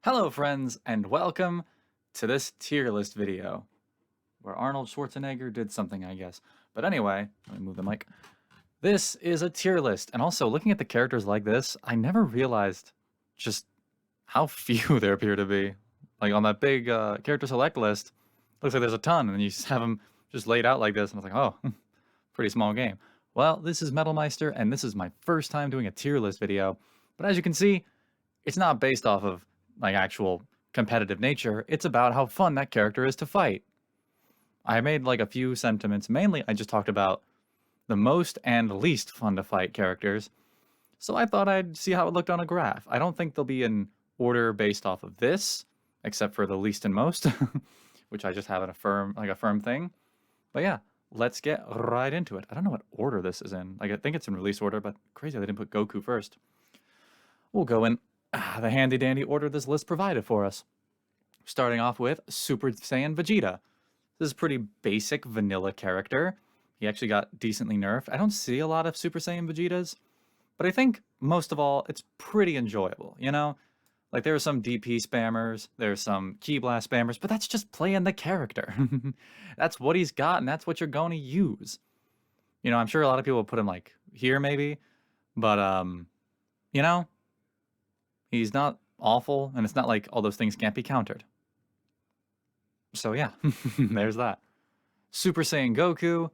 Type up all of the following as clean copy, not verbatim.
Hello friends, and welcome to this tier list video, where Arnold Schwarzenegger did something, I guess. But anyway, let me move the mic. This is a tier list, and also looking at the characters like this, I never realized just how few there appear to be. Like on that big character select list, looks like there's a ton, and you just have them just laid out like this, and I was like, oh, pretty small game. Well, this is Metal Meister, and this is my first time doing a tier list video. But as you can see, it's not based off of like actual competitive nature. It's about how fun that character is to fight. I made like a few sentiments. Mainly, I just talked about the most and least fun to fight characters. So I thought I'd see how it looked on a graph. I don't think they'll be in order based off of this, except for the least and most, which I just have in a firm thing. But yeah, let's get right into it. I don't know what order this is in. Like I think it's in release order, but crazy they didn't put Goku first. We'll go in the handy dandy order this list provided for us. Starting off with Super Saiyan Vegeta. This is a pretty basic vanilla character. He actually got decently nerfed. I don't see a lot of Super Saiyan Vegetas, but I think most of all, it's pretty enjoyable, you know? Like there are some DP spammers, there's some Ki Blast spammers, but that's just playing the character. That's what he's got, and that's what you're going to use. You know, I'm sure a lot of people will put him like here maybe, but you know, he's not awful, and it's not like all those things can't be countered. So yeah, there's that. Super Saiyan Goku.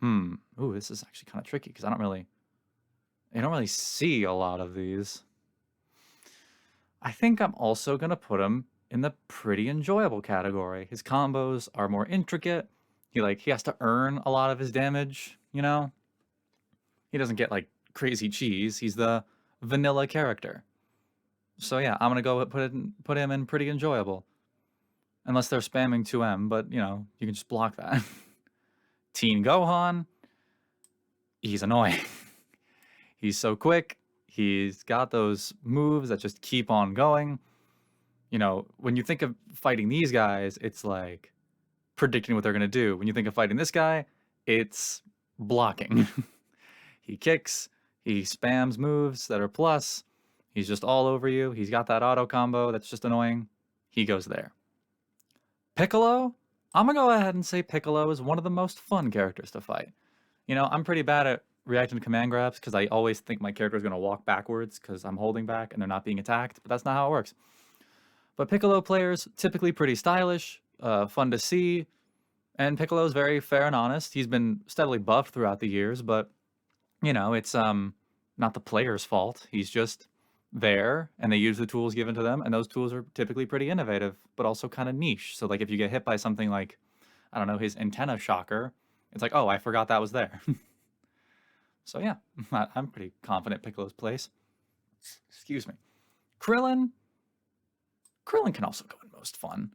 Ooh, this is actually kind of tricky because I don't really see a lot of these. I think I'm also gonna put him in the pretty enjoyable category. His combos are more intricate. He has to earn a lot of his damage, you know? He doesn't get like crazy cheese. He's the vanilla character. So yeah, I'm gonna go put him in pretty enjoyable. Unless they're spamming 2M, but you know, you can just block that. Teen Gohan, he's annoying. He's so quick. He's got those moves that just keep on going. You know, when you think of fighting these guys, it's like predicting what they're gonna do. When you think of fighting this guy, it's blocking. He kicks, he spams moves that are plus. He's just all over you. He's got that auto combo that's just annoying. He goes there. Piccolo? I'm gonna go ahead and say Piccolo is one of the most fun characters to fight. You know, I'm pretty bad at reacting to command grabs because I always think my character is gonna walk backwards because I'm holding back and they're not being attacked, but that's not how it works. But Piccolo players, typically pretty stylish, fun to see, and Piccolo is very fair and honest. He's been steadily buffed throughout the years, but you know, it's not the player's fault. He's just there, and they use the tools given to them, and those tools are typically pretty innovative, but also kind of niche. So like if you get hit by something like, I don't know, his antenna shocker, it's like, oh, I forgot that was there. So yeah, I'm pretty confident Piccolo's place. Excuse me. Krillin. Krillin can also go in most fun.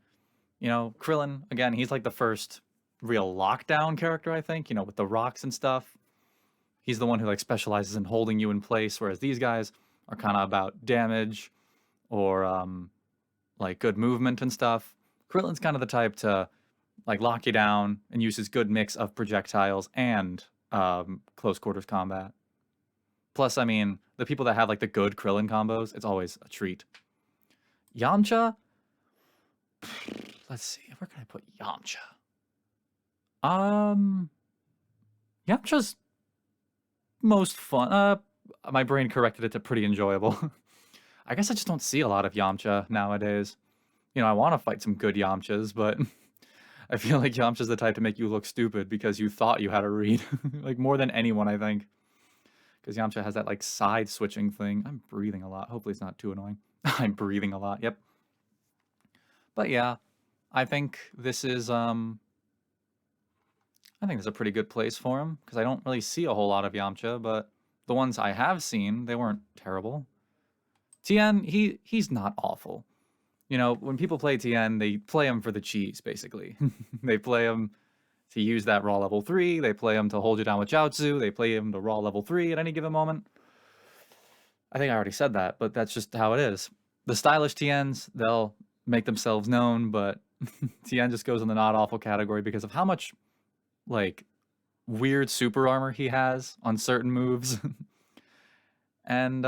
You know, Krillin, again, he's like the first real lockdown character, I think, you know, with the rocks and stuff. He's the one who like specializes in holding you in place, whereas these guys are kind of about damage or like good movement and stuff. Krillin's kind of the type to like lock you down and use his good mix of projectiles and close quarters combat. Plus, I mean, the people that have like the good Krillin combos, it's always a treat. Yamcha? Let's see, where can I put Yamcha? Yamcha's most fun. My brain corrected it to pretty enjoyable. I guess I just don't see a lot of Yamcha nowadays. You know, I want to fight some good Yamchas, but I feel like Yamcha's the type to make you look stupid because you thought you had a read. Like more than anyone, I think. Because Yamcha has that like side switching thing. I'm breathing a lot. Hopefully it's not too annoying. I'm breathing a lot, yep. But yeah, I think this is I think it's a pretty good place for him because I don't really see a whole lot of Yamcha, but the ones I have seen, they weren't terrible. Tien, he's not awful. You know, when people play Tien, they play him for the cheese, basically. They play him to use that raw level 3, they play him to hold you down with Jiaozu, they play him to raw level 3 at any given moment. I think I already said that, but that's just how it is. The stylish Tiens, they'll make themselves known, but Tien just goes in the not awful category because of how much like weird super armor he has on certain moves. And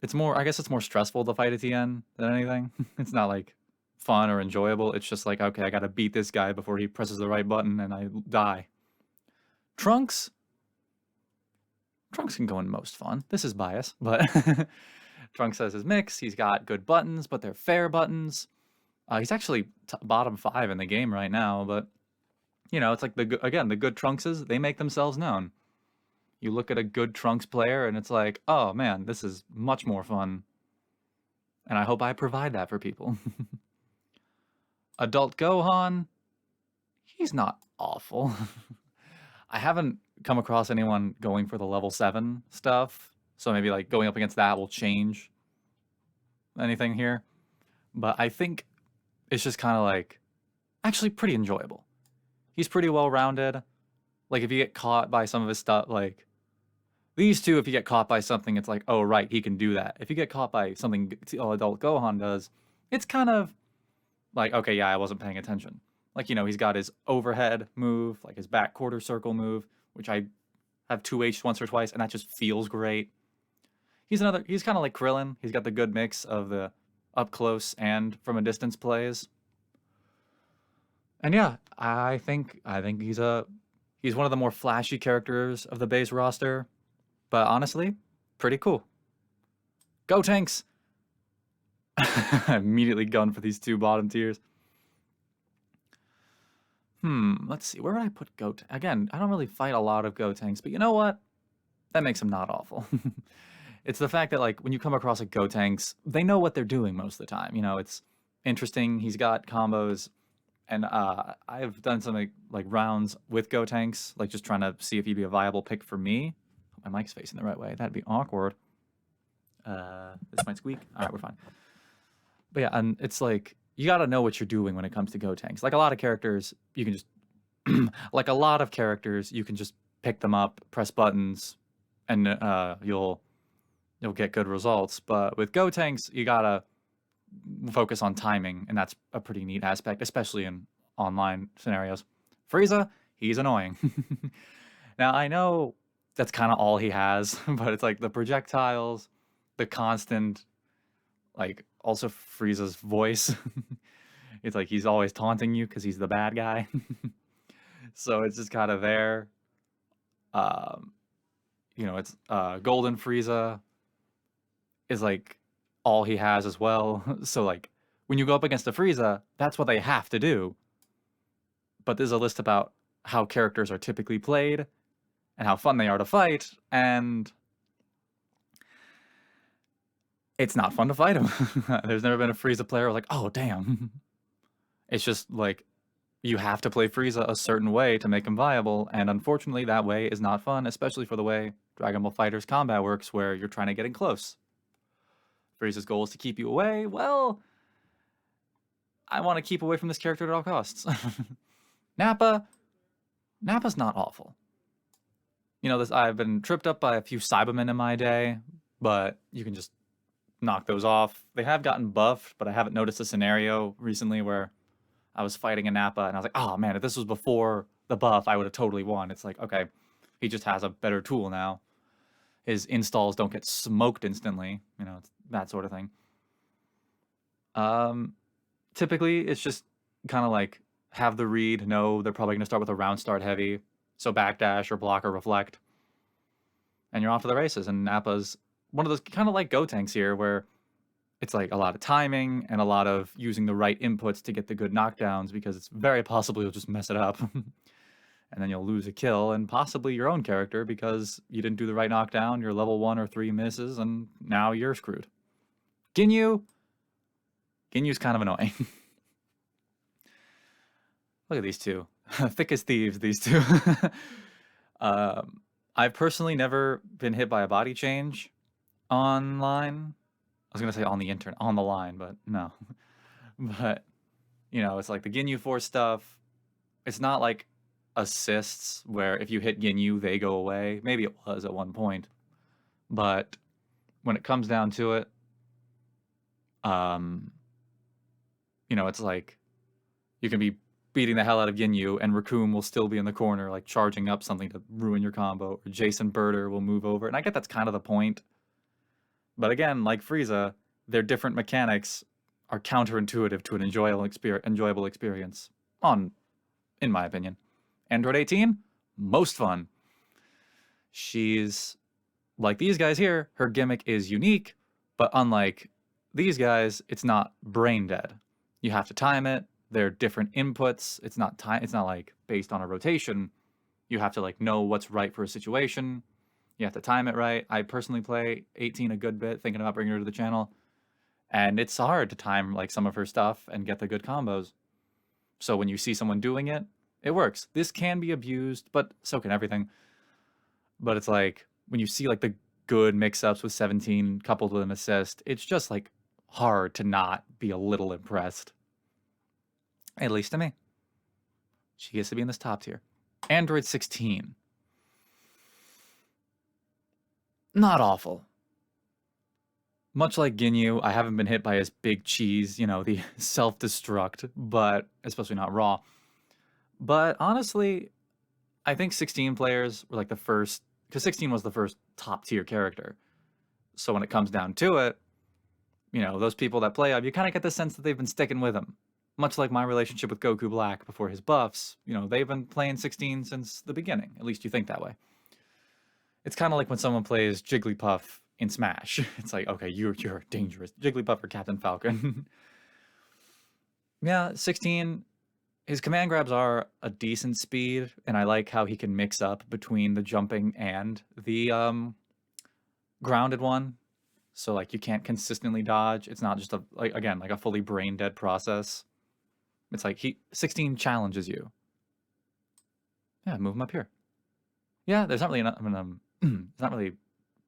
it's more, I guess it's more stressful to fight a TN than anything. It's not like fun or enjoyable. It's just like, okay, I gotta beat this guy before he presses the right button and I die. Trunks can go in most fun. This is bias, but Trunks has his mix. He's got good buttons, but they're fair buttons. He's actually bottom 5 in the game right now, but you know, it's like the good Trunkses, they make themselves known. You look at a good Trunks player and it's like, oh man, this is much more fun. And I hope I provide that for people. Adult Gohan, he's not awful. I haven't come across anyone going for the level 7 stuff, so maybe like going up against that will change anything here. But I think it's just kind of like actually pretty enjoyable. He's pretty well-rounded. Like if you get caught by some of his stuff, like these two, if you get caught by something, it's like, oh right, he can do that. If you get caught by something Adult Gohan does, it's kind of like, okay, yeah, I wasn't paying attention. Like, you know, he's got his overhead move, like his back quarter circle move, which I have 2H'd once or twice, and that just feels great. He's kind of like Krillin. He's got the good mix of the up close and from a distance plays. And yeah, I think he's one of the more flashy characters of the base roster, but honestly, pretty cool. Go Tanks! I immediately gone for these two bottom tiers. Let's see. Where would I put Gotenks? Again, I don't really fight a lot of Gotenks, but you know what? That makes them not awful. It's the fact that, like, when you come across a Gotenks, they know what they're doing most of the time. You know, it's interesting. He's got combos, and I've done some, like rounds with Gotenks, like, just trying to see if he'd be a viable pick for me. My mic's facing the right way. That'd be awkward. This might squeak. All right, we're fine. But yeah, and it's like, you got to know what you're doing when it comes to Gotenks. Like a lot of characters, you can just pick them up, press buttons, and you'll get good results. But with Gotenks, you gotta focus on timing, and that's a pretty neat aspect, especially in online scenarios. Frieza, he's annoying. Now I know that's kind of all he has, but it's like the projectiles, the constant, like also Frieza's voice. It's like he's always taunting you because he's the bad guy. So it's just kind of there. You know, it's Golden Frieza is like all he has as well. So like when you go up against a Frieza, that's what they have to do. But there's a list about how characters are typically played and how fun they are to fight, and it's not fun to fight him. There's never been a Frieza player like, oh damn. It's just like, you have to play Frieza a certain way to make him viable, and unfortunately that way is not fun, especially for the way Dragon Ball FighterZ combat works, where you're trying to get in close. Frieza's goal is to keep you away. Well, I want to keep away from this character at all costs. Nappa's not awful. You know, I've been tripped up by a few Cybermen in my day, but you can just knock those off. They have gotten buffed, but I haven't noticed a scenario recently where I was fighting a Nappa and I was like, oh man, if this was before the buff, I would have totally won. It's like, okay, he just has a better tool now. His installs don't get smoked instantly, you know, it's that sort of thing. Typically, it's just kind of like, have the read, know they're probably going to start with a round start heavy, so backdash or block or reflect, and you're off to the races. And Nappa's one of those kind of like Gotenks here, where it's like a lot of timing and a lot of using the right inputs to get the good knockdowns, because it's very possible you'll just mess it up. And then you'll lose a kill and possibly your own character because you didn't do the right knockdown, your level 1 or 3 misses, and now you're screwed. Ginyu's kind of annoying. Look at these two. Thick as thieves, these two. I've personally never been hit by a body change online. I was going to say on the line, but no. But, you know, it's like the Ginyu Force stuff. It's not like assists where if you hit Ginyu, they go away. Maybe it was at one point. But when it comes down to it, you know, it's like you can be beating the hell out of Ginyu and Raccoon will still be in the corner, like charging up something to ruin your combo. Or Jason Birder will move over. And I get that's kind of the point. But again, like Frieza, their different mechanics are counterintuitive to an enjoyable experience. In my opinion, Android 18, most fun. She's like these guys here. Her gimmick is unique, but unlike these guys, it's not brain dead. You have to time it. There are different inputs. It's not like based on a rotation. You have to like know what's right for a situation. You have to time it right. I personally play 18 a good bit, thinking about bringing her to the channel, and it's hard to time like some of her stuff and get the good combos. So when you see someone doing it, it works. This can be abused, but so can everything. But it's like when you see like the good mix-ups with 17 coupled with an assist, it's just like hard to not be a little impressed. At least to me. She gets to be in this top tier. Android 16. Not awful. Much like Ginyu, I haven't been hit by his big cheese, you know, the self-destruct, but especially not raw. But honestly, I think 16 players were like the first, because 16 was the first top tier character. So when it comes down to it, you know, those people that play up, you kind of get the sense that they've been sticking with him. Much like my relationship with Goku Black before his buffs, you know, they've been playing 16 since the beginning. At least you think that way. It's kind of like when someone plays Jigglypuff in Smash. It's like, okay, you're dangerous. Jigglypuff or Captain Falcon. Yeah, 16, his command grabs are a decent speed, and I like how he can mix up between the jumping and the grounded one. So like you can't consistently dodge. It's not just a like a fully brain dead process. It's like 16 challenges you. Yeah, move him up here. Yeah, there's not really it's not really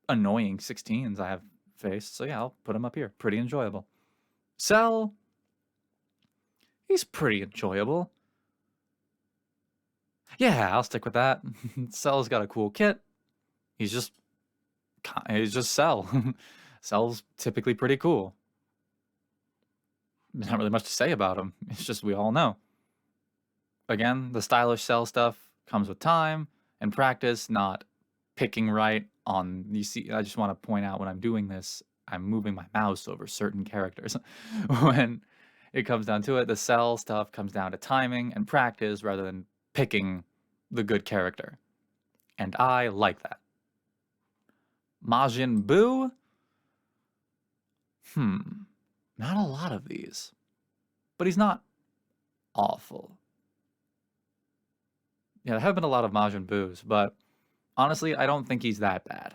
annoying 16s I have faced. So yeah, I'll put him up here. Pretty enjoyable. Cell, he's pretty enjoyable. Yeah, I'll stick with that. Cell's got a cool kit. He's just Cell. Cell's typically pretty cool. There's not really much to say about him. It's just we all know. Again, the stylish Cell stuff comes with time and practice, not picking right on... You see, I just want to point out when I'm doing this, I'm moving my mouse over certain characters. When it comes down to it, the Cell stuff comes down to timing and practice rather than picking the good character. And I like that. Majin Buu? Not a lot of these. But he's not awful. Yeah, there have been a lot of Majin Buus, but honestly, I don't think he's that bad.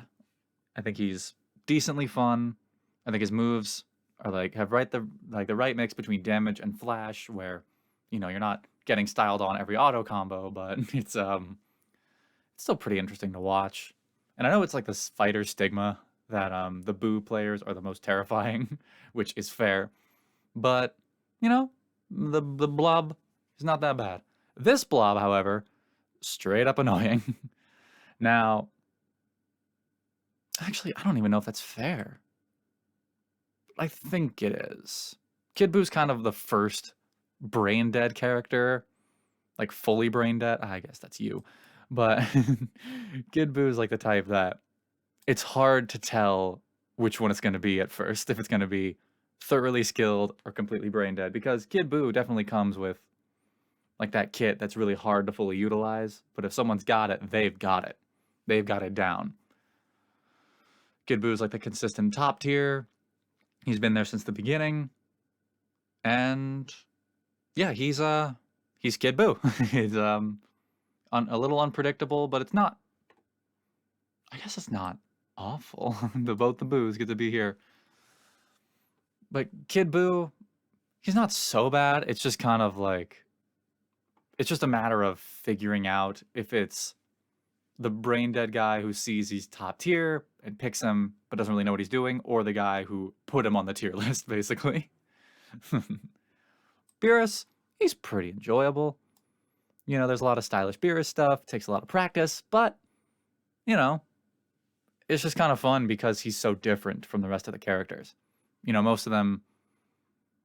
I think he's decently fun. I think his moves are like have the right mix between damage and flash, where you know you're not getting styled on every auto combo, but it's still pretty interesting to watch. And I know it's like this fighter stigma that the Buu players are the most terrifying, which is fair. But, you know, the blob is not that bad. This blob, however, straight up annoying. Now, actually, I don't even know if that's fair. I think it is. Kid Buu's kind of the first brain dead character. Like fully brain dead. I guess that's you. But Kid Buu is like the type that it's hard to tell which one it's going to be at first, if it's going to be thoroughly skilled or completely brain dead, because Kid Buu definitely comes with like that kit that's really hard to fully utilize, but if someone's got it, they've got it. They've got it down. Kid Buu is like the consistent top tier. He's been there since the beginning. And yeah, he's Kid Buu. He's a little unpredictable, but it's not, I guess it's not awful. Both the Boos get to be here. But Kid Buu, he's not so bad. It's just kind of like, it's just a matter of figuring out if it's the brain dead guy who sees he's top tier and picks him but doesn't really know what he's doing, or the guy who put him on the tier list, basically. Beerus, he's pretty enjoyable. You know, there's a lot of stylish Beerus stuff, takes a lot of practice, but, you know, it's just kind of fun because he's so different from the rest of the characters. You know, most of them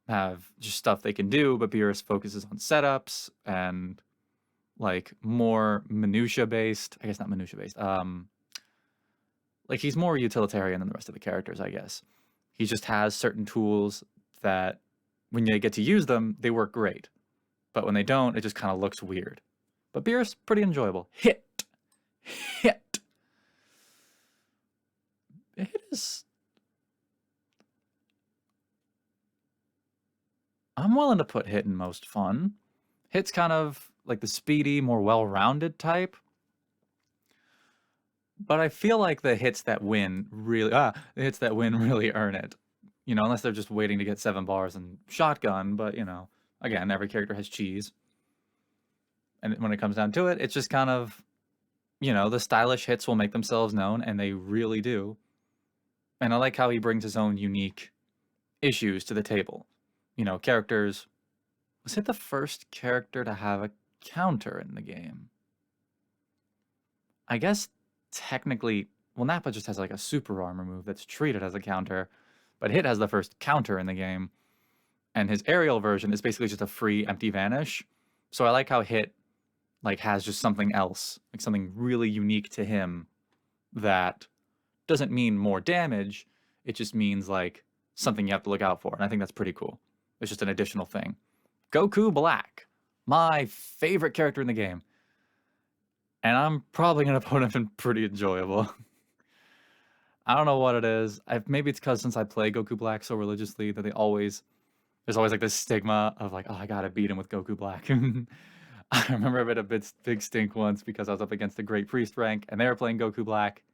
have just stuff they can do, but Beerus focuses on setups and like more minutia based. I guess not minutia based. like, he's more utilitarian than the rest of the characters, I guess. He just has certain tools that when they get to use them, they work great. But when they don't, it just kind of looks weird. But Beerus, pretty enjoyable. Hit. Hit. Hit is... I'm willing to put Hit in most fun. Hit's kind of like the speedy, more well-rounded type. But I feel like the hits that win really earn it. You know, unless they're just waiting to get 7 bars and shotgun, but you know, again, every character has cheese. And when it comes down to it, it's just kind of, you know, the stylish hits will make themselves known, and they really do. And I like how he brings his own unique issues to the table. You know, characters... Was Hit the first character to have a counter in the game? I guess technically, well, Nappa just has like a super armor move that's treated as a counter, but Hit has the first counter in the game, and his aerial version is basically just a free empty vanish. So I like how Hit like has just something else, like something really unique to him that doesn't mean more damage. It just means like something you have to look out for, and I think that's pretty cool. It's just an additional thing. Goku Black, my favorite character in the game. And I'm probably going to put him in pretty enjoyable. I don't know what it is. Maybe it's because since I play Goku Black so religiously that there's always like this stigma of like, oh, I gotta beat him with Goku Black. I remember I made a big stink once because I was up against the Great Priest rank and they were playing Goku Black.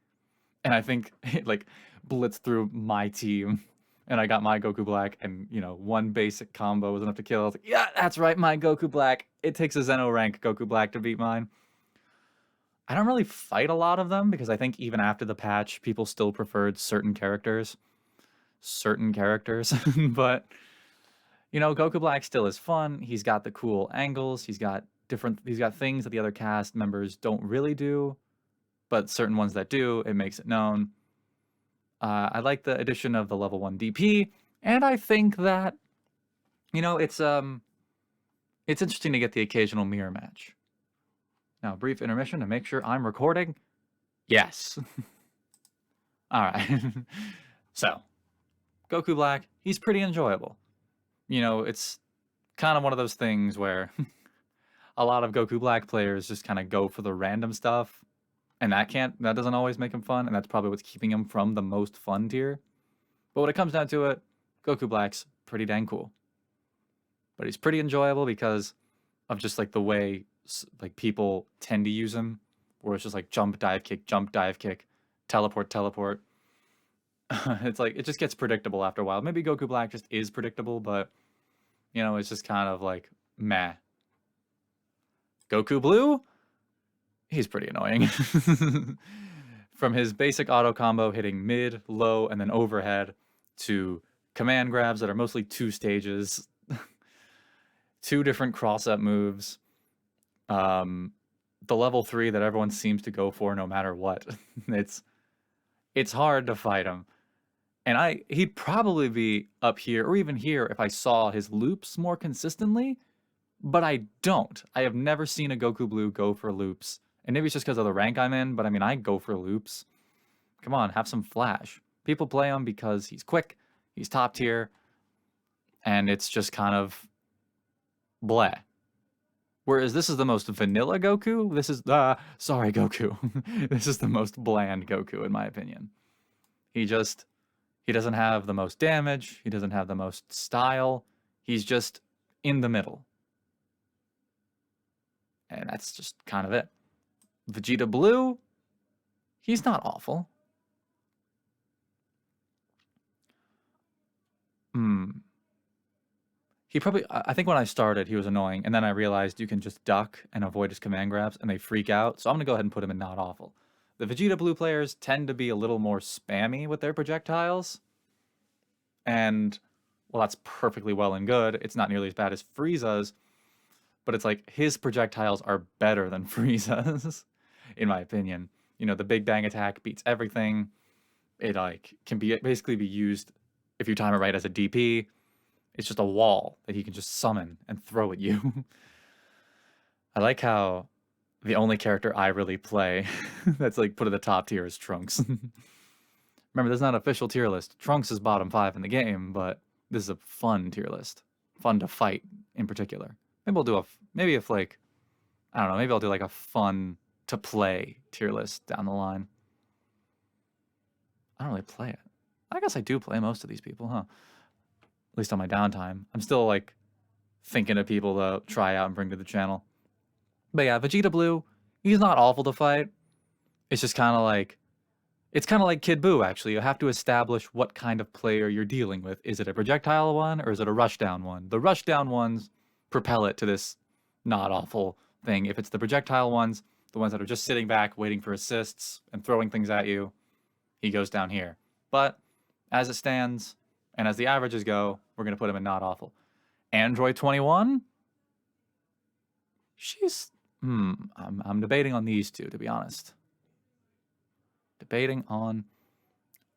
And I think it like blitzed through my team. And I got my Goku Black, and, you know, one basic combo was enough to kill. I was like, yeah, that's right, my Goku Black. It takes a Zeno rank Goku Black to beat mine. I don't really fight a lot of them, because I think even after the patch, people still preferred certain characters. But, you know, Goku Black still is fun. He's got the cool angles. He's got things that the other cast members don't really do, but certain ones that do, it makes it known. I like the addition of the level 1 DP, and I think that, you know, it's interesting to get the occasional mirror match. Now, brief intermission to make sure I'm recording. Yes. All right. So, Goku Black, he's pretty enjoyable. You know, it's kind of one of those things where a lot of Goku Black players just kind of go for the random stuff. And that doesn't always make him fun, and that's probably what's keeping him from the most fun tier. But when it comes down to it, Goku Black's pretty dang cool. But he's pretty enjoyable because of just like the way like people tend to use him, where it's just like jump, dive, kick, teleport, teleport. It's like, it just gets predictable after a while. Maybe Goku Black just is predictable, but, you know, it's just kind of like, meh. Goku Blue? He's pretty annoying. From his basic auto combo hitting mid, low, and then overhead, to command grabs that are mostly 2 stages, 2 different cross-up moves, the level 3 that everyone seems to go for no matter what. It's hard to fight him. And he'd probably be up here, or even here, if I saw his loops more consistently, but I don't. I have never seen a Goku Blue go for loops. And maybe it's just because of the rank I'm in, but I mean, I go for loops. Come on, have some flash. People play him because he's quick, he's top tier, and it's just kind of bleh. Whereas this is the most vanilla Goku. This is, sorry, Goku. This is the most bland Goku, in my opinion. He doesn't have the most damage, he doesn't have the most style, he's just in the middle. And that's just kind of it. Vegeta Blue, he's not awful. I think when I started, he was annoying, and then I realized you can just duck and avoid his command grabs, and they freak out, so I'm gonna go ahead and put him in not awful. The Vegeta Blue players tend to be a little more spammy with their projectiles, and, well, that's perfectly well and good. It's not nearly as bad as Frieza's, but it's like, his projectiles are better than Frieza's. In my opinion. You know, the Big Bang attack beats everything. It like can basically be used, if you time it right, as a DP. It's just a wall that he can just summon and throw at you. I like how the only character I really play that's like put at the top tier is Trunks. Remember, this is not an official tier list. Trunks is bottom 5 in the game, but this is a fun tier list. Fun to fight, in particular. Maybe we'll do maybe if, like, I don't know, maybe I'll do, like, a fun to play tier list down the line. I don't really play it. I guess I do play most of these people, huh? At least on my downtime. I'm still, like, thinking of people to try out and bring to the channel. But yeah, Vegeta Blue, he's not awful to fight. It's just kind of like, it's kind of like Kid Buu, actually. You have to establish what kind of player you're dealing with. Is it a projectile one, or is it a rushdown one? The rushdown ones propel it to this not awful thing. If it's the projectile ones, the ones that are just sitting back, waiting for assists, and throwing things at you, he goes down here. But, as it stands, and as the averages go, we're going to put him in not awful. Android 21? She's... I'm debating on these two, to be honest. Debating on...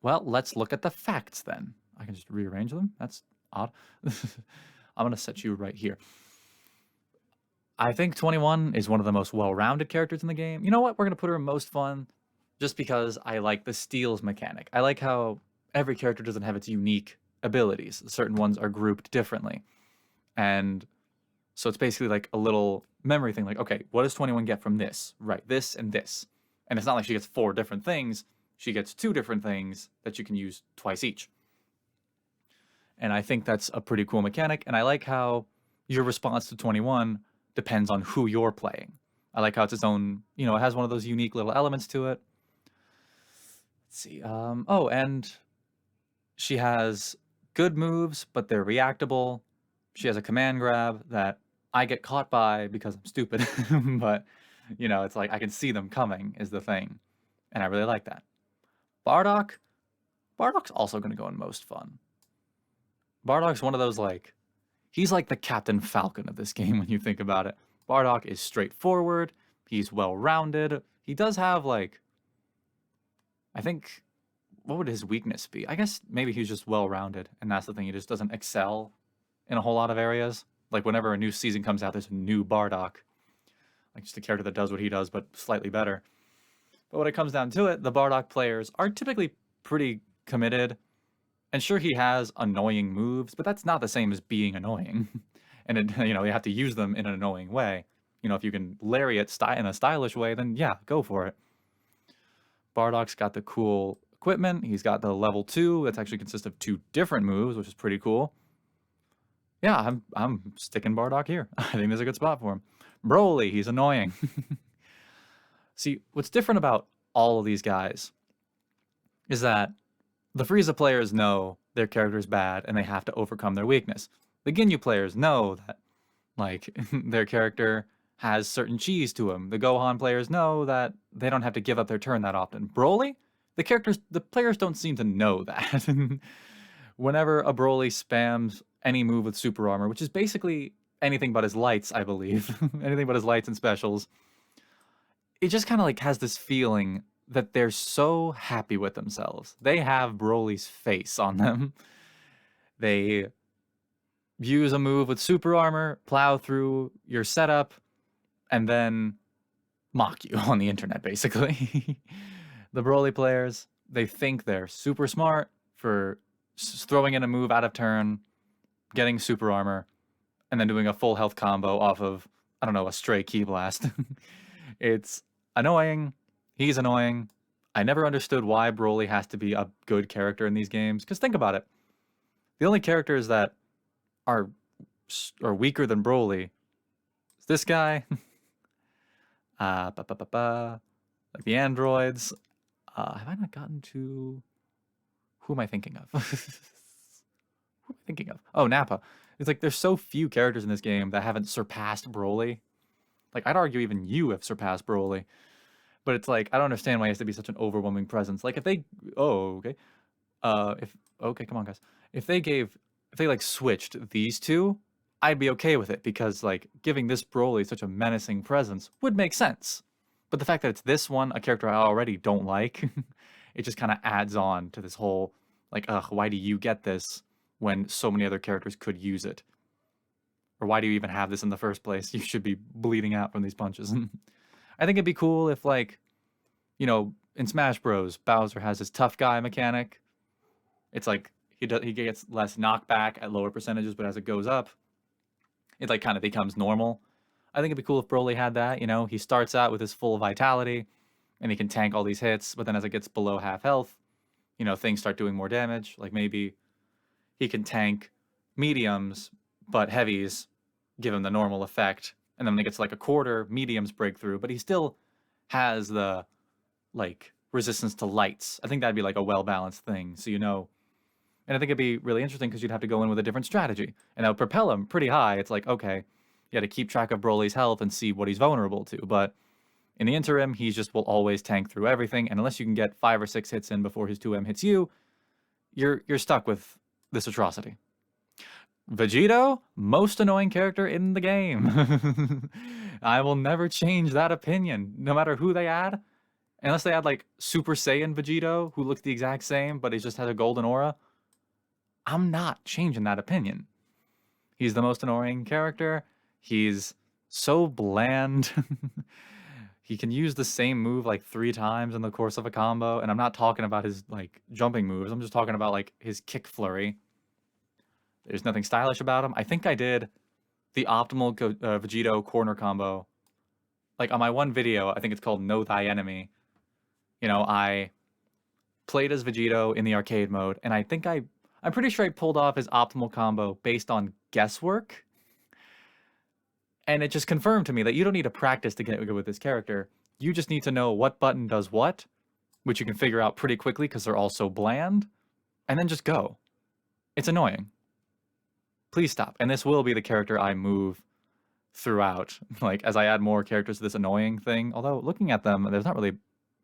Well, let's look at the facts, then. I can just rearrange them? That's odd. I'm going to set you right here. I think 21 is one of the most well-rounded characters in the game. You know what? We're going to put her in most fun just because I like the steals mechanic. I like how every character doesn't have its unique abilities. Certain ones are grouped differently. And so it's basically like a little memory thing. Like, okay, what does 21 get from this? Right, this and this. And it's not like she gets 4 different things. She gets 2 different things that you can use twice each. And I think that's a pretty cool mechanic. And I like how your response to 21 depends on who you're playing. I like how it's its own, you know, it has one of those unique little elements to it. Let's see. Oh, and she has good moves, but they're reactable. She has a command grab that I get caught by because I'm stupid. But, you know, it's like I can see them coming is the thing. And I really like that. Bardock. Bardock's also going to go in most fun. Bardock's one of those, like, he's like the Captain Falcon of this game when you think about it. Bardock is straightforward. He's well-rounded. He does have, like, I think, what would his weakness be? I guess maybe he's just well-rounded, and that's the thing. He just doesn't excel in a whole lot of areas. Like, whenever a new season comes out, there's a new Bardock. Like, just a character that does what he does, but slightly better. But when it comes down to it, the Bardock players are typically pretty committed. And sure, he has annoying moves, but that's not the same as being annoying. And, it, you know, you have to use them in an annoying way. You know, if you can lariat in a stylish way, then yeah, go for it. Bardock's got the cool equipment. He's got the level 2 that's actually consists of 2 different moves, which is pretty cool. Yeah, I'm sticking Bardock here. I think there's a good spot for him. Broly, he's annoying. See, what's different about all of these guys is that the Frieza players know their character's bad and they have to overcome their weakness. The Ginyu players know that, like, their character has certain cheese to him. The Gohan players know that they don't have to give up their turn that often. Broly, the players don't seem to know that. Whenever a Broly spams any move with super armor, which is basically anything but his lights, I believe, anything but his lights and specials, it just kind of like has this feeling that they're so happy with themselves. They have Broly's face on them. They use a move with super armor, plow through your setup, and then mock you on the internet, basically. The Broly players, they think they're super smart for throwing in a move out of turn, getting super armor, and then doing a full health combo off of, I don't know, a stray ki blast. It's annoying. He's annoying. I never understood why Broly has to be a good character in these games. Because think about it. The only characters that are weaker than Broly is this guy. Like the androids. Have I not gotten to... Who am I thinking of? Who am I thinking of? Oh, Nappa. It's like there's so few characters in this game that haven't surpassed Broly. Like, I'd argue even you have surpassed Broly. But it's like, I don't understand why he has to be such an overwhelming presence. Like, if they... Oh, okay. Okay, come on, guys. If they like, switched these two, I'd be okay with it. Because, like, giving this Broly such a menacing presence would make sense. But the fact that it's this one, a character I already don't like, it just kind of adds on to this whole, like, ugh, why do you get this when so many other characters could use it? Or why do you even have this in the first place? You should be bleeding out from these punches. I think it'd be cool if, like, you know, in Smash Bros, Bowser has his tough guy mechanic. It's like he gets less knockback at lower percentages, but as it goes up, it like kind of becomes normal. I think it'd be cool if Broly had that. You know, he starts out with his full vitality, and he can tank all these hits. But then as it gets below half health, you know, things start doing more damage. Like maybe he can tank mediums, but heavies give him the normal effect. And then when it gets like a quarter, mediums break through, but he still has the like resistance to lights. I think that'd be like a well-balanced thing. So you know, and I think it'd be really interesting because you'd have to go in with a different strategy. And that would propel him pretty high. It's like, okay, you got to keep track of Broly's health and see what he's vulnerable to. But in the interim, he just will always tank through everything. And unless you can get 5 or 6 hits in before his 2M hits you, you're stuck with this atrocity. Vegito, most annoying character in the game. I will never change that opinion, no matter who they add. Unless they add like Super Saiyan Vegito, who looks the exact same, but he just has a golden aura. I'm not changing that opinion. He's the most annoying character. He's so bland. He can use the same move like 3 times in the course of a combo, and I'm not talking about his like jumping moves. I'm just talking about like his kick flurry. There's nothing stylish about him. I think I did the optimal Vegito corner combo. Like on my one video, I think it's called Know Thy Enemy. You know, I played as Vegito in the arcade mode, and I think I'm pretty sure I pulled off his optimal combo based on guesswork. And it just confirmed to me that you don't need to practice to get good with this character. You just need to know what button does what, which you can figure out pretty quickly because they're all so bland, and then just go. It's annoying. Please stop. And this will be the character I move throughout, like as I add more characters to this annoying thing. Although looking at them, there's not really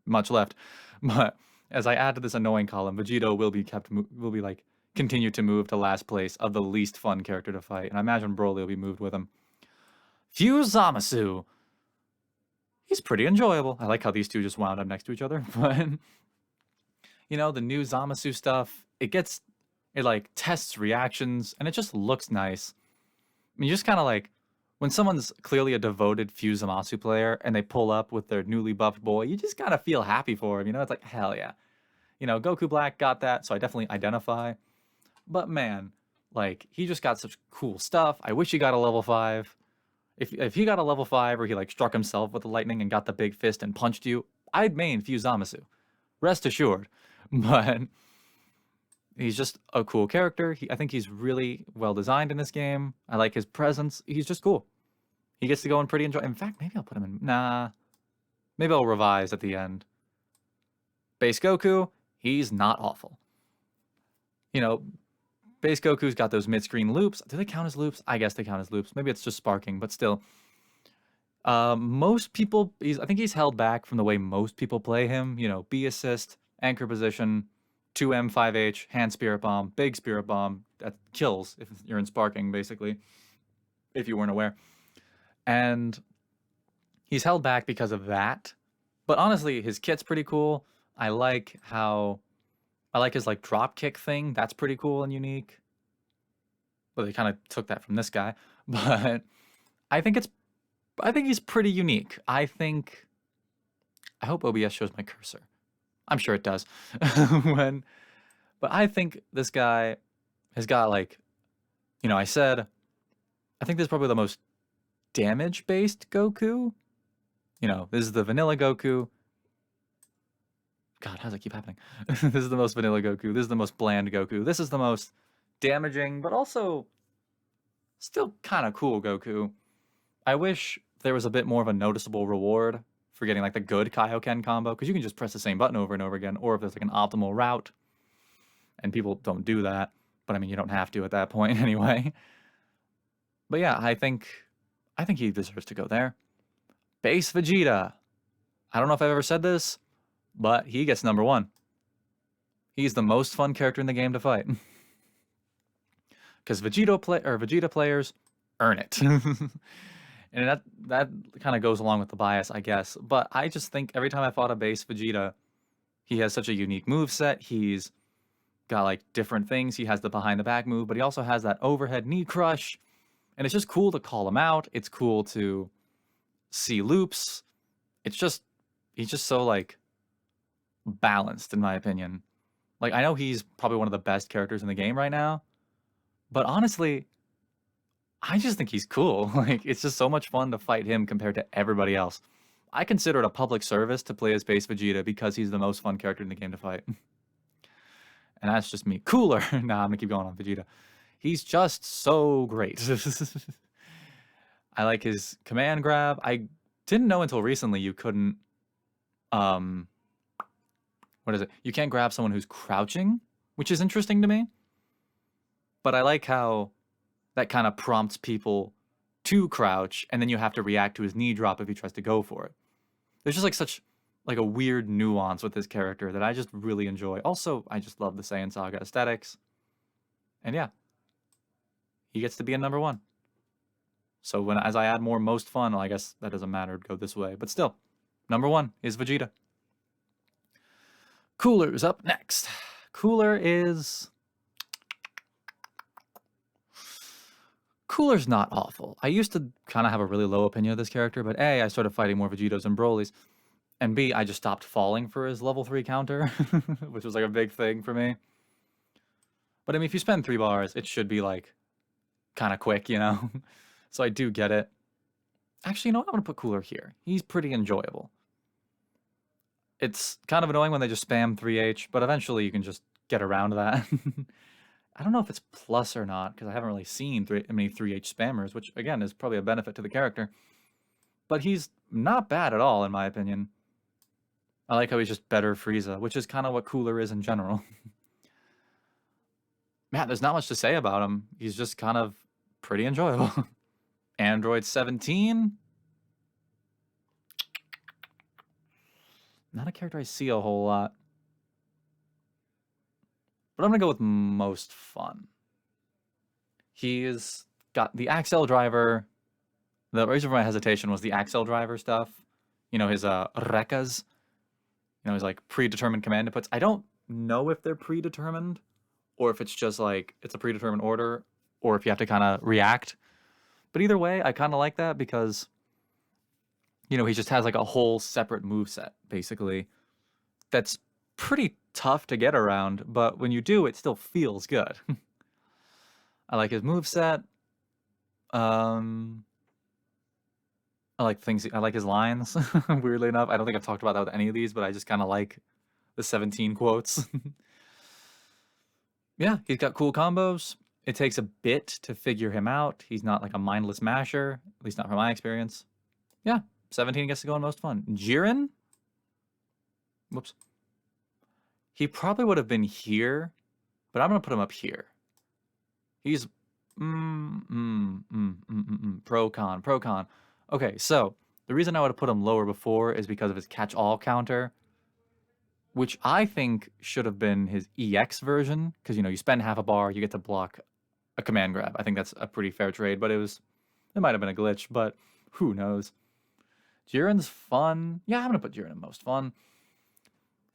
much left. But as I add to this annoying column, Vegito will be like continue to move to last place of the least fun character to fight. And I imagine Broly will be moved with him. Fuse Zamasu. He's pretty enjoyable. I like how these two just wound up next to each other. But you know, the new Zamasu stuff, it like tests reactions and it just looks nice. I mean, you just kind of like when someone's clearly a devoted Fuse Zamasu player and they pull up with their newly buffed boy, you just kind of feel happy for him. You know, it's like, hell yeah. You know, Goku Black got that, so I definitely identify. But man, like, he just got such cool stuff. I wish he got a level 5. If he got a level 5 or he like struck himself with the lightning and got the big fist and punched you, I'd main Fuse Zamasu. Rest assured. But he's just a cool character. I think he's really well designed in this game. I like his presence. He's just cool. He gets to go in pretty enjoy. In fact, maybe I'll put him in. Nah. Maybe I'll revise at the end. Base Goku, he's not awful. You know, Base Goku's got those mid-screen loops. Do they count as loops? I guess they count as loops. Maybe it's just sparking, but still. Most people, I think he's held back from the way most people play him. You know, B assist, anchor position, 2M, 5H, hand spirit bomb, big spirit bomb. That kills if you're in sparking, basically, if you weren't aware. And he's held back because of that. But honestly, his kit's pretty cool. I like his like drop kick thing. That's pretty cool and unique. Well, they kind of took that from this guy, but I think he's pretty unique. I hope OBS shows my cursor. I'm sure it does. But I think this guy has got like, you know, I think this is probably the most damage-based Goku. You know, this is the vanilla Goku. God, how does it keep happening? This is the most vanilla Goku. This is the most bland Goku. This is the most damaging, but also still kind of cool Goku. I wish there was a bit more of a noticeable reward for getting like the good Kaioken combo, because you can just press the same button over and over again, or if there's like an optimal route, and people don't do that. But I mean, you don't have to at that point anyway. But yeah, I think he deserves to go there. Base Vegeta. I don't know if I've ever said this, but he gets number 1. He's the most fun character in the game to fight. Because Vegeta players earn it. And that kind of goes along with the bias, I guess. But I just think every time I fought a base Vegeta, he has such a unique moveset. He's got like different things. He has the behind the back move, but he also has that overhead knee crush. And it's just cool to call him out. It's cool to see loops. He's just so like balanced, in my opinion. Like, I know he's probably one of the best characters in the game right now, but honestly, I just think he's cool. Like, it's just so much fun to fight him compared to everybody else. I consider it a public service to play as base Vegeta because he's the most fun character in the game to fight. And that's just me. Cooler! Nah, I'm gonna keep going on Vegeta. He's just so great. I like his command grab. I didn't know until recently you couldn't, what is it? You can't grab someone who's crouching, which is interesting to me. But I like how that kind of prompts people to crouch, and then you have to react to his knee drop if he tries to go for it. There's just like such like a weird nuance with this character that I just really enjoy. Also, I just love the Saiyan Saga aesthetics. And yeah, he gets to be a number 1. So as I add more most fun, well, I guess that doesn't matter, it'd go this way. But still, number 1 is Vegeta. Cooler's up next. Cooler's not awful. I used to kind of have a really low opinion of this character, but A, I started fighting more Vegetos and Brolys, and B, I just stopped falling for his level 3 counter, which was like a big thing for me. But I mean, if you spend 3 bars, it should be like kind of quick, you know? So I do get it. Actually, you know what? I'm going to put Cooler here. He's pretty enjoyable. It's kind of annoying when they just spam 3H, but eventually you can just get around that. I don't know if it's plus or not, because I haven't really seen many 3H spammers, which, again, is probably a benefit to the character. But he's not bad at all, in my opinion. I like how he's just better Frieza, which is kind of what Cooler is in general. Man, there's not much to say about him. He's just kind of pretty enjoyable. Android 17? Not a character I see a whole lot. But I'm going to go with most fun. He's got the Axel driver. The reason for my hesitation was the Axel driver stuff. You know, his Rekkas. You know, his like predetermined command inputs. I don't know if they're predetermined or if it's just like it's a predetermined order or if you have to kind of react. But either way, I kind of like that because, you know, he just has like a whole separate moveset, basically, that's pretty tough to get around, but when you do, it still feels good. I like his moveset. I like things. I like his lines. Weirdly enough, I don't think I've talked about that with any of these, but I just kind of like the 17 quotes. Yeah, he's got cool combos. It takes a bit to figure him out. He's not like a mindless masher, at least not from my experience. Yeah, 17 gets to go on most fun. Jiren? Whoops. He probably would have been here, but I'm going to put him up here. He's pro con. Okay, so the reason I would have put him lower before is because of his catch-all counter, which I think should have been his EX version, because, you know, you spend half a bar, you get to block a command grab. I think that's a pretty fair trade, but it might have been a glitch, but who knows. Jiren's fun. Yeah, I'm going to put Jiren in most fun,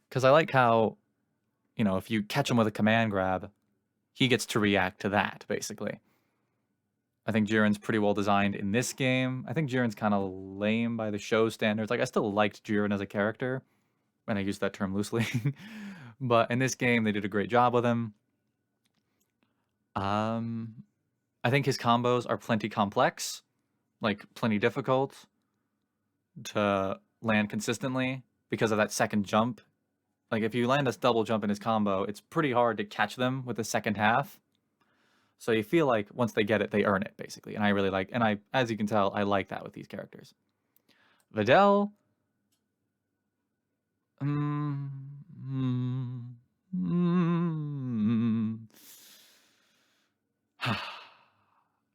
because I like how, you know, if you catch him with a command grab, he gets to react to that, basically. I think Jiren's pretty well designed in this game. I think Jiren's kind of lame by the show standards. Like, I still liked Jiren as a character, and I use that term loosely. But in this game, they did a great job with him. I think his combos are plenty complex, like plenty difficult to land consistently because of that second jump. Like, if you land a double jump in his combo, it's pretty hard to catch them with the second half. So you feel like once they get it, they earn it, basically. And I really like, and I, as you can tell, I like that with these characters. Videl.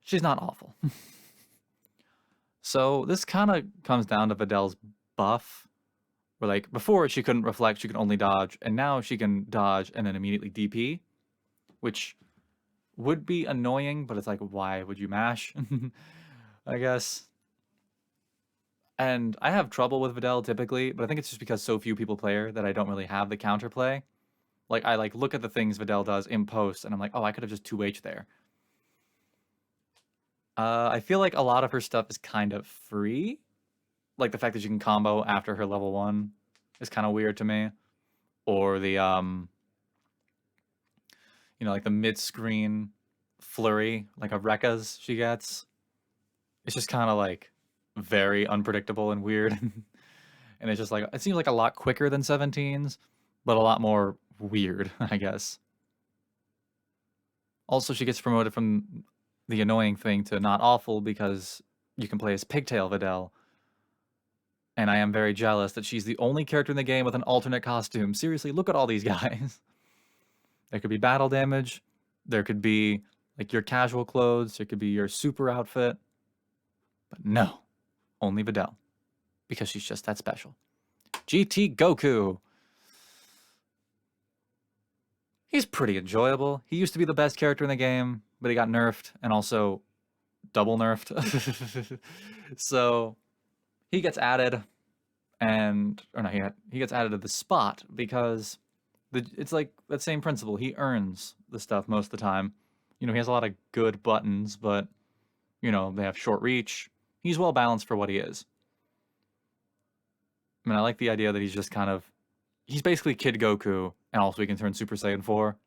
She's not awful. So this kind of comes down to Videl's buff. Where, like, before she couldn't reflect, she could only dodge, and now she can dodge and then immediately DP, which would be annoying, but it's like, why would you mash? I guess. And I have trouble with Videl typically, but I think it's just because so few people play her that I don't really have the counterplay. Like, I like look at the things Videl does in post, and I'm like, oh, I could have just 2H there. I feel like a lot of her stuff is kind of free. Like, the fact that you can combo after her level 1 is kind of weird to me. or the you know, like the mid-screen flurry, like a Rekka's she gets. It's just kind of like very unpredictable and weird. And it's just like, it seems like a lot quicker than 17's, but a lot more weird, I guess. Also, she gets promoted from the annoying thing to not awful because you can play as Pigtail Videl. And I am very jealous that she's the only character in the game with an alternate costume. Seriously, look at all these guys. There could be battle damage. There could be like your casual clothes. There could be your super outfit. But no, only Videl. Because she's just that special. GT Goku. He's pretty enjoyable. He used to be the best character in the game, but he got nerfed and also double nerfed. So he gets added, and or no, he gets added to the spot because it's like that same principle. He earns the stuff most of the time. You know, he has a lot of good buttons, but you know, they have short reach. He's well balanced for what he is. I mean, I like the idea that he's just kind of, he's basically Kid Goku, and also he can turn Super Saiyan 4.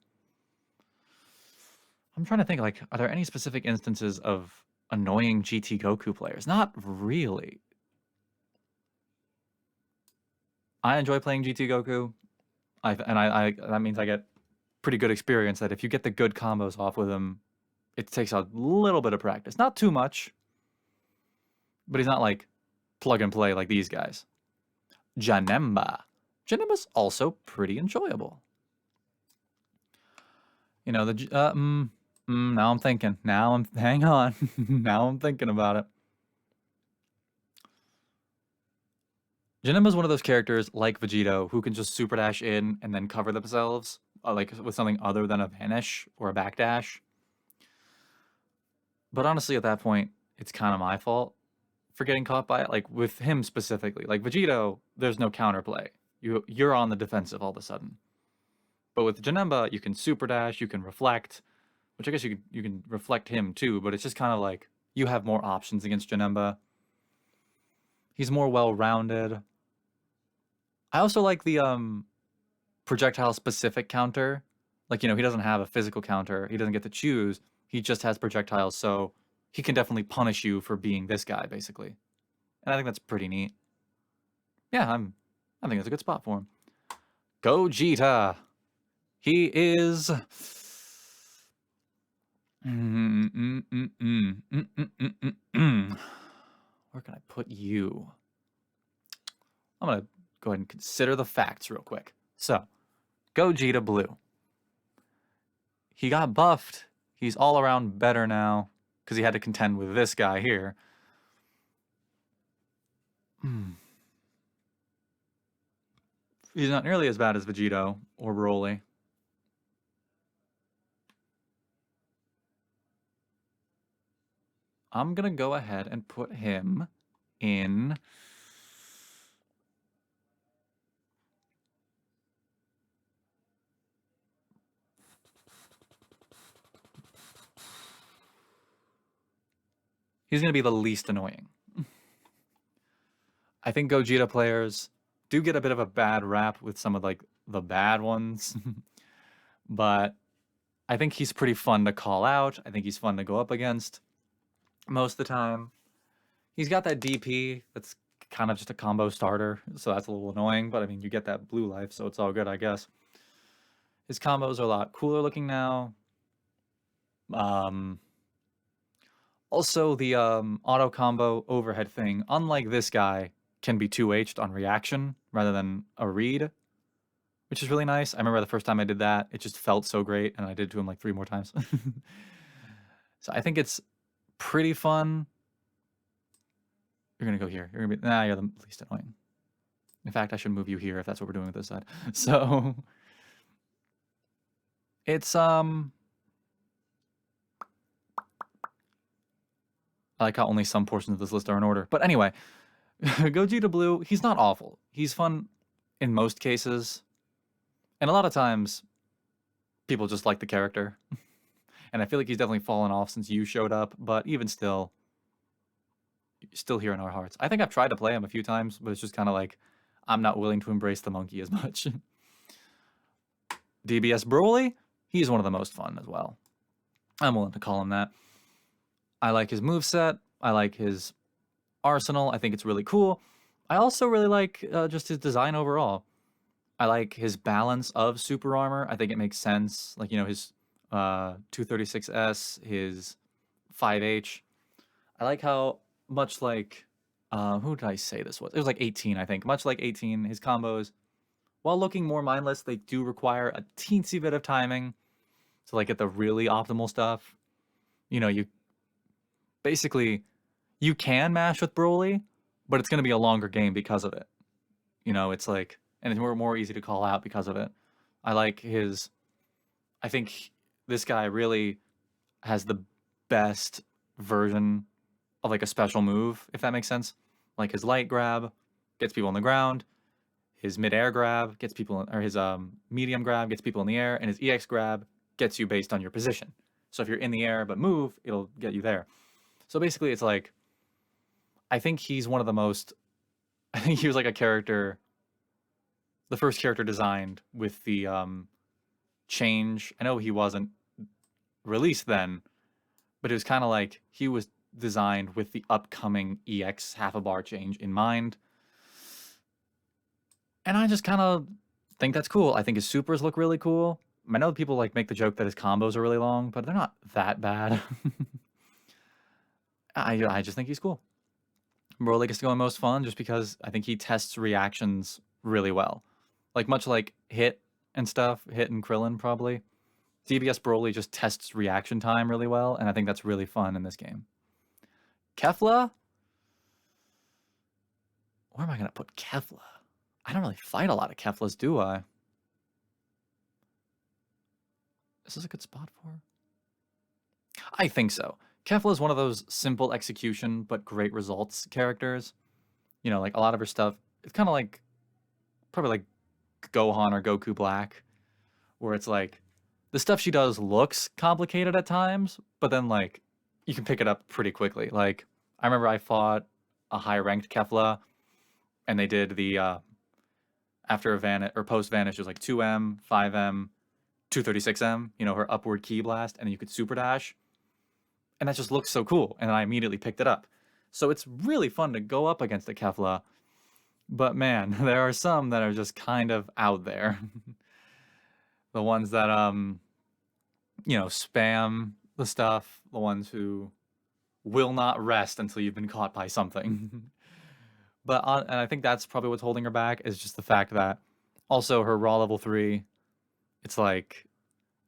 I'm trying to think, like, are there any specific instances of annoying GT Goku players? Not really. I enjoy playing GT Goku, that means I get pretty good experience that if you get the good combos off with him, it takes a little bit of practice. Not too much, but he's not like plug and play like these guys. Janemba. Janemba's also pretty enjoyable. You know, now I'm thinking. Hang on. Now I'm thinking about it. Janemba's one of those characters, like Vegito, who can just super dash in and then cover themselves, like with something other than a vanish or a backdash. But honestly, at that point, it's kind of my fault for getting caught by it. Like with him specifically, like Vegito, there's no counterplay. You're on the defensive all of a sudden. But with Janemba, you can super dash, you can reflect, which I guess you can reflect him too. But it's just kind of like you have more options against Janemba. He's more well-rounded. I also like the projectile specific counter. Like, you know, he doesn't have a physical counter. He doesn't get to choose. He just has projectiles, so he can definitely punish you for being this guy, basically. And I think that's pretty neat. Yeah, I think it's a good spot for him. Gogeta. He is where can I put you? I'm gonna go ahead and consider the facts real quick. So, Gogeta Blue. He got buffed. He's all around better now because he had to contend with this guy here. He's not nearly as bad as Vegito or Broly. I'm gonna go ahead and put him in he's going to be the least annoying. I think Gogeta players do get a bit of a bad rap with some of like the bad ones. But I think he's pretty fun to call out. I think he's fun to go up against most of the time. He's got that DP that's kind of just a combo starter, so that's a little annoying, but I mean, you get that blue life, so it's all good, I guess. His combos are a lot cooler looking now. Also, the auto combo overhead thing, unlike this guy, can be 2H'd on reaction rather than a read, which is really nice. I remember the first time I did that, it just felt so great, and I did it to him like 3 more times. So I think it's pretty fun. You're gonna go here. You're gonna be, nah, you're the least annoying. In fact, I should move you here if that's what we're doing with this side. So it's I like how only some portions of this list are in order. But anyway, Gogeta Blue, he's not awful. He's fun in most cases. And a lot of times, people just like the character. And I feel like he's definitely fallen off since you showed up. But even still, still here in our hearts. I think I've tried to play him a few times, but it's just kind of like, I'm not willing to embrace the monkey as much. DBS Broly, he's one of the most fun as well. I'm willing to call him that. I like his moveset. I like his arsenal. I think it's really cool. I also really like just his design overall. I like his balance of super armor. I think it makes sense. Like, you know, his 236S, his 5H. I like how much like, who did I say this was? It was like 18, I think. Much like 18, his combos, while looking more mindless, they do require a teensy bit of timing to like get the really optimal stuff. You know, you basically, you can mash with Broly, but it's going to be a longer game because of it. You know, it's like, and it's more easy to call out because of it. I like his, I think this guy really has the best version of like a special move, if that makes sense. Like his light grab gets people on the ground, his mid-air grab gets people, or his medium grab gets people in the air, and his EX grab gets you based on your position. So if you're in the air but move, it'll get you there. So basically, it's like, I think he's one of the most, I think he was like a character, the first character designed with the change. I know he wasn't released then, but it was kind of like he was designed with the upcoming EX half a bar change in mind. And I just kind of think that's cool. I think his supers look really cool. I know people like make the joke that his combos are really long, but they're not that bad. I just think he's cool. Broly gets to go in most fun just because I think he tests reactions really well. Like much like Hit and stuff, Hit and Krillin probably. DBS Broly just tests reaction time really well, and I think that's really fun in this game. Kefla? Where am I going to put Kefla? I don't really fight a lot of Keflas, do I? Is this a good spot for her? I think so. Kefla is one of those simple execution but great results characters. You know, like a lot of her stuff, it's kind of like, probably like Gohan or Goku Black, where it's like, the stuff she does looks complicated at times, but then like, you can pick it up pretty quickly. Like, I remember I fought a high-ranked Kefla, and they did the, after a vanish, or post-vanish, it was like 2M, 5M, 236M, you know, her upward ki blast, and then you could super dash. And that just looks so cool, and I immediately picked it up. So it's really fun to go up against a Kefla, but man, there are some that are just kind of out there. The ones that, you know, spam the stuff, the ones who will not rest until you've been caught by something. But and I think that's probably what's holding her back, is just the fact that also her raw level 3, it's like,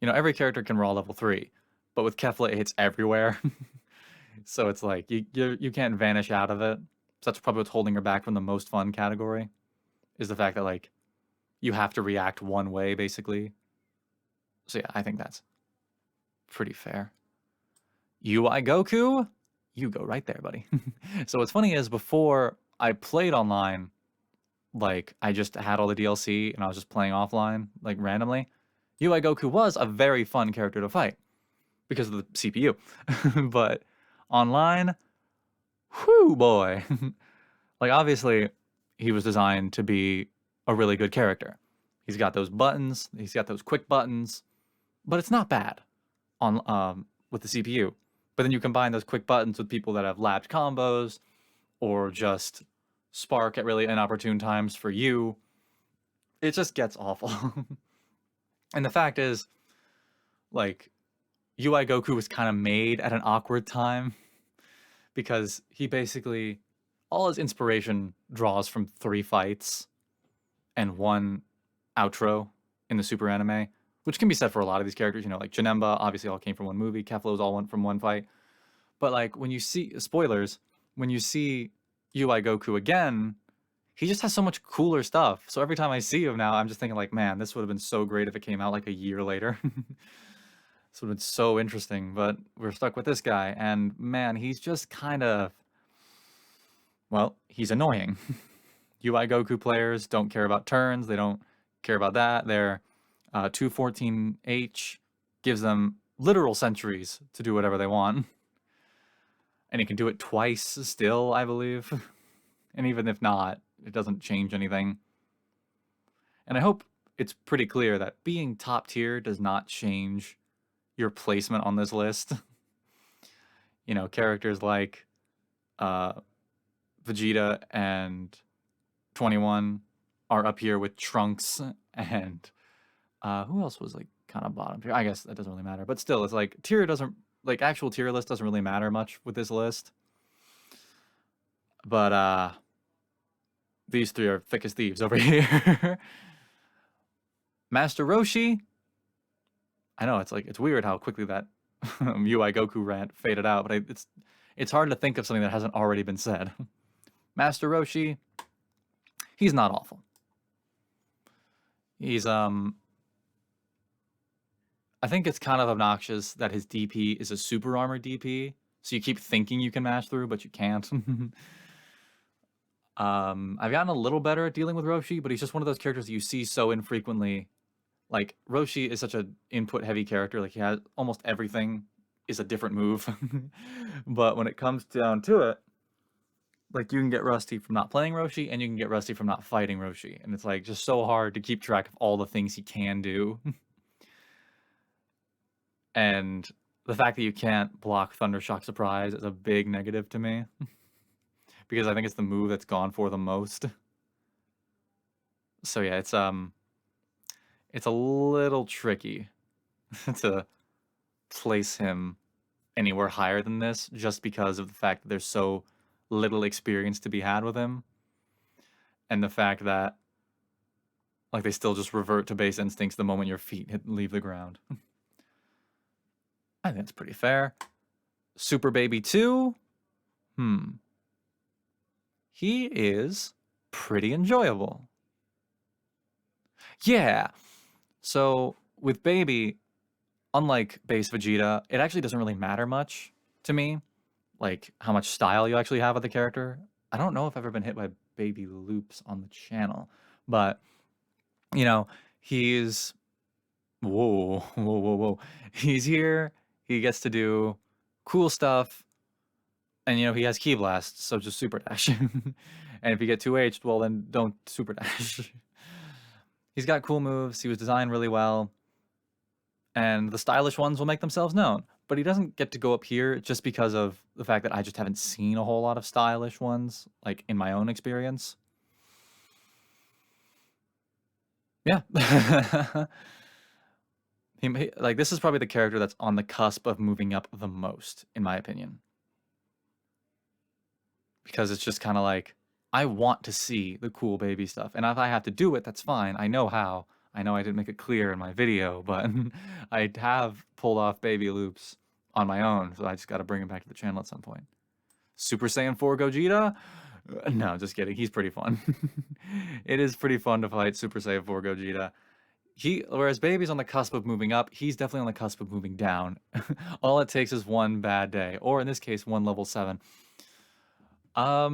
you know, every character can raw level 3, but with Kefla it hits everywhere. So it's like you can't vanish out of it. So that's probably what's holding her back from the most fun category, is the fact that like you have to react one way basically. So yeah, I think that's pretty fair. UI Goku, you go right there, buddy. So what's funny is before I played online, like I just had all the DLC and I was just playing offline, like randomly. UI Goku was a very fun character to fight because of the CPU. But online, whoo boy. Like obviously he was designed to be a really good character. He's got those buttons, he's got those quick buttons, but it's not bad on with the CPU. But then you combine those quick buttons with people that have lapped combos or just spark at really inopportune times for you. It just gets awful. And the fact is, like, UI Goku was kind of made at an awkward time because he basically, all his inspiration draws from 3 fights and 1 outro in the Super anime, which can be said for a lot of these characters. You know, like Janemba obviously all came from 1 movie. Kefla was all from 1 fight. But like when you see, spoilers, when you see UI Goku again, he just has so much cooler stuff. So every time I see him now, I'm just thinking like, man, this would have been so great if it came out like a year later. This would have been so interesting, but we're stuck with this guy. And man, he's just kind of, well, he's annoying. UI Goku players don't care about turns. They don't care about that. Their 214H gives them literal centuries to do whatever they want. And he can do it twice still, I believe. And even if not, it doesn't change anything. And I hope it's pretty clear that being top tier does not change your placement on this list. You know, characters like uh, Vegeta and 21 are up here with Trunks and who else was like kind of bottom tier? I guess that doesn't really matter, but still, it's like tier doesn't like actual tier list doesn't really matter much with this list. But these three are thick as thieves over here. Master Roshi. I know it's weird how quickly that UI Goku rant faded out, but it's hard to think of something that hasn't already been said. Master Roshi, he's not awful. He's I think it's kind of obnoxious that his DP is a super armor DP, so you keep thinking you can mash through, but you can't. I've gotten a little better at dealing with Roshi, but he's just one of those characters that you see so infrequently. Like, Roshi is such an input-heavy character, like, he has almost everything is a different move. But when it comes down to it, like, you can get rusty from not playing Roshi, and you can get rusty from not fighting Roshi. And it's, like, just so hard to keep track of all the things he can do. And the fact that you can't block Thunder Shock Surprise is a big negative to me. Because I think it's the move that's gone for the most. So yeah, it's a little tricky to place him anywhere higher than this, just because of the fact that there's so little experience to be had with him, and the fact that like they still just revert to base instincts the moment your feet leave the ground. I think that's pretty fair. Super Baby 2, he is pretty enjoyable. Yeah. So with Baby, unlike base Vegeta, it actually doesn't really matter much to me, like how much style you actually have with the character. I don't know if I've ever been hit by Baby loops on the channel, but you know, he's whoa. He's here. He gets to do cool stuff, and you know he has Ki Blast, so just Super Dash. And if you get 2H'd, well then don't Super Dash. He's got cool moves. He was designed really well, and the stylish ones will make themselves known. But he doesn't get to go up here just because of the fact that I just haven't seen a whole lot of stylish ones, like in my own experience. Yeah. Like, this is probably the character that's on the cusp of moving up the most, in my opinion. Because it's just kind of like, I want to see the cool baby stuff. And if I have to do it, that's fine. I know how. I know I didn't make it clear in my video, but I have pulled off baby loops on my own, so I just got to bring him back to the channel at some point. Super Saiyan 4 Gogeta? No, just kidding. He's pretty fun. It is pretty fun to fight Super Saiyan 4 Gogeta. Whereas Baby's on the cusp of moving up, he's definitely on the cusp of moving down. All it takes is one bad day, or in this case, one level 7. I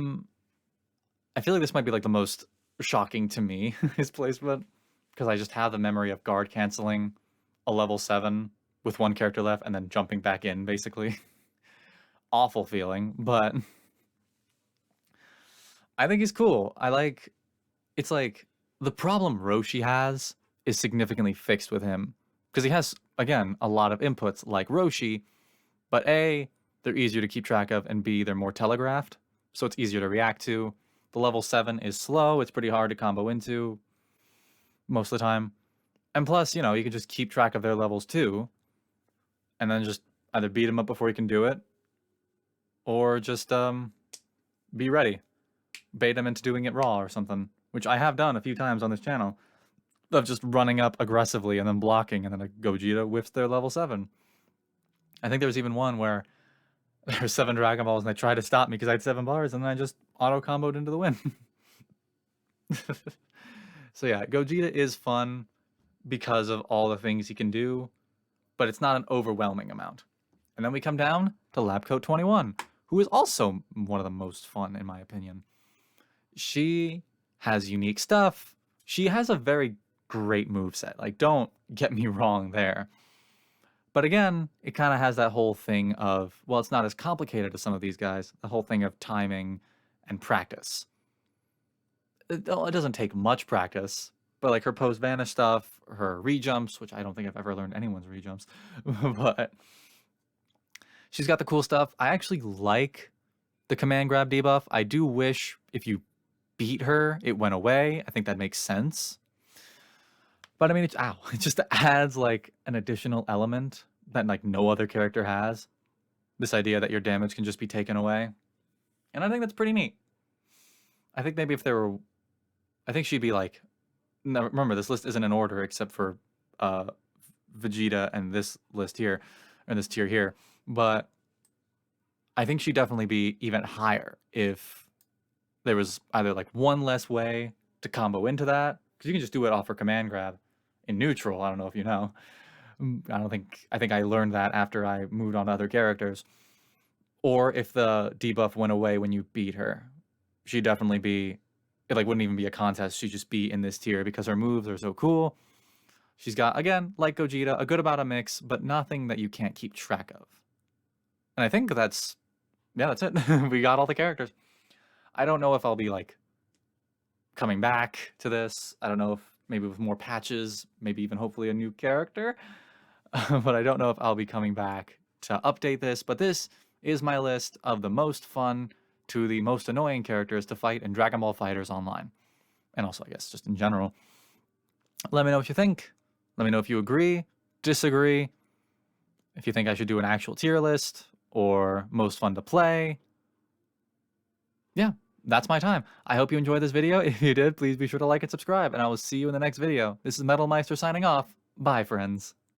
feel like this might be like the most shocking to me, his placement, because I just have the memory of guard canceling a level 7 with one character left and then jumping back in, basically. Awful feeling, but I think he's cool. It's like the problem Roshi has is significantly fixed with him, because he has, again, a lot of inputs like Roshi, but A, they're easier to keep track of, and B, they're more telegraphed, so it's easier to react to. The level 7 is slow, it's pretty hard to combo into most of the time. And plus, you know, you can just keep track of their levels too, and then just either beat him up before he can do it, or just be ready. Bait him into doing it raw or something, which I have done a few times on this channel, of just running up aggressively and then blocking, and then a Gogeta whiffs their level 7. I think there was even one where there were 7 Dragon Balls and they tried to stop me because I had 7 bars, and then I just auto-comboed into the win. So yeah, Gogeta is fun because of all the things he can do, but it's not an overwhelming amount. And then we come down to Labcoat 21, who is also one of the most fun, in my opinion. She has unique stuff. She has a very great moveset. Like, don't get me wrong there. But again, it kind of has that whole thing of, well, it's not as complicated as some of these guys. The whole thing of timing and practice. It doesn't take much practice, but like her post vanish stuff, her rejumps, which I don't think I've ever learned anyone's rejumps, but she's got the cool stuff. I actually like the command grab debuff. I do wish if you beat her, it went away. I think that makes sense. But I mean, it just adds like an additional element that like no other character has. This idea that your damage can just be taken away. And I think that's pretty neat. I think maybe if there were, I think she'd be like, no, remember this list isn't in order except for Vegeta and this list here, or this tier here. But I think she'd definitely be even higher if there was either like one less way to combo into that, because you can just do it off her command grab in neutral. I don't know if you know. I think I learned that after I moved on to other characters. Or if the debuff went away when you beat her, she'd definitely be, it like wouldn't even be a contest. She'd just be in this tier because her moves are so cool. She's got, again, like Gogeta, a good amount of mix, but nothing that you can't keep track of. And I think that's it. We got all the characters. I don't know if I'll be like coming back to this. I don't know if maybe with more patches, maybe even hopefully a new character. But I don't know if I'll be coming back to update this. But this is my list of the most fun to the most annoying characters to fight in Dragon Ball FighterZ Online. And also, I guess, just in general. Let me know what you think. Let me know if you agree, disagree, if you think I should do an actual tier list, or most fun to play. Yeah, that's my time. I hope you enjoyed this video. If you did, please be sure to like and subscribe, and I will see you in the next video. This is Metal Meister signing off. Bye, friends.